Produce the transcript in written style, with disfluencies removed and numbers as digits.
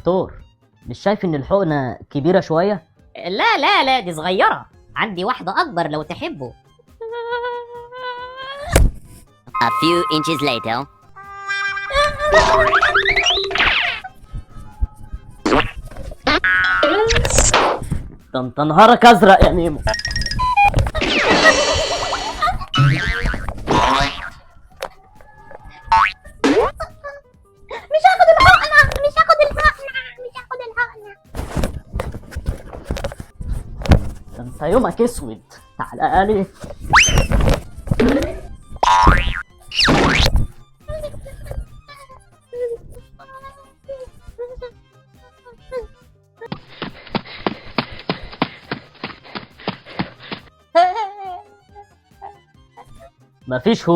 دكتور، مش شايف ان الحقنة كبيرة شوية؟ لا لا لا، دي صغيرة، عندي واحدة أكبر لو تحبه. A few inches later. ده انت نهارك ازرق يا ميمو. مش هاخد الحقنة، مش هاخد الحقنة، مش هاخد الحقنة. ده انت يومك اسود، تعالى لي. مفيش هروب.